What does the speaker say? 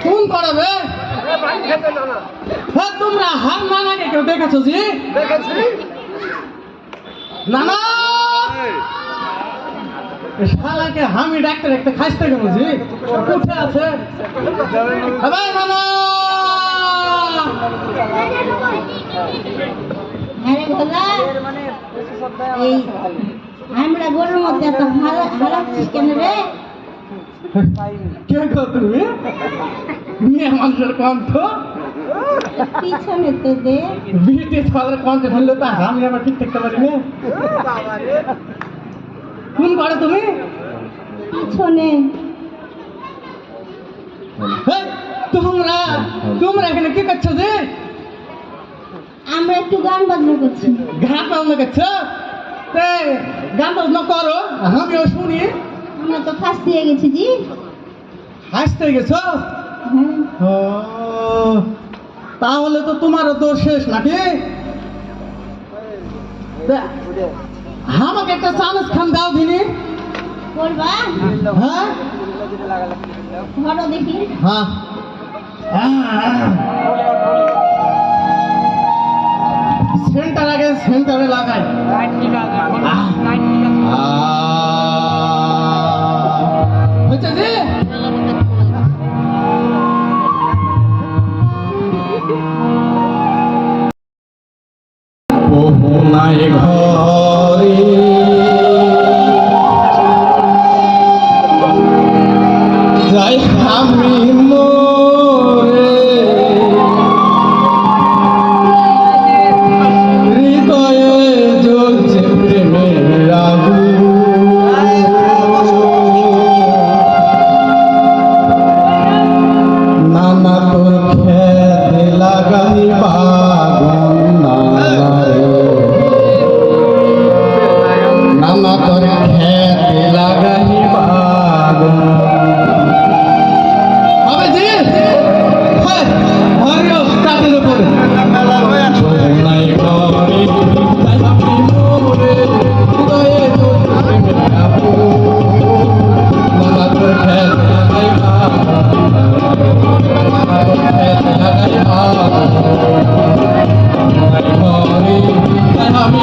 কোন করাবে হ্যাঁ তোমরা হার নানাকে কেউ দেখেছো জি নানা শালাকে আমি ডাক্তার একটা খাইতে গেল জি কোথায় আছে ভাই নানা আরে বলা এই আমরা গরুর মধ্যে এত হারাচ্ছিস কেন রে কে গো তুমি মেয়ে মানুষের কণ্ঠ পিছনে তো দে বিটি ছালের কণ্ঠ শুনলে তো আমি আবার ঠিক থাকতে পারি না কোন পারে তুমি পিছনে তোমরা তোমরা এখানে কি করছো যে আমরা একটু গান বাজনা করছি গান বাজনা করছো গান বাজনা করো আমিও শুনি আমরা তো ফার্স্ট দিয়ে গেছি জি হাসতে গেছো তাহলে তো তোমারও দোষ শেষ নাকি আমাকে একটা চামচ খান দাও দিনি করবা হ্যাঁ ধরো দেখি হ্যাঁ সেন্টার আগে সেন্টারে লাগাই হচ্ছে যে নাই ঘরে যাই আমি মোরে হৃদয়ে জ্বলছে প্রেমের আগুন নানা তোর খেতে লাগাই বাগুন নানা তোর খেতে লাগাই বাগুন হবে জি হরিও তাদের উপরে নাই ঘরে তাই আপনি মোরে হৃদয়ে জ্বলছে আগুন নানা তোর খেতে লাগাই বাগুন আমি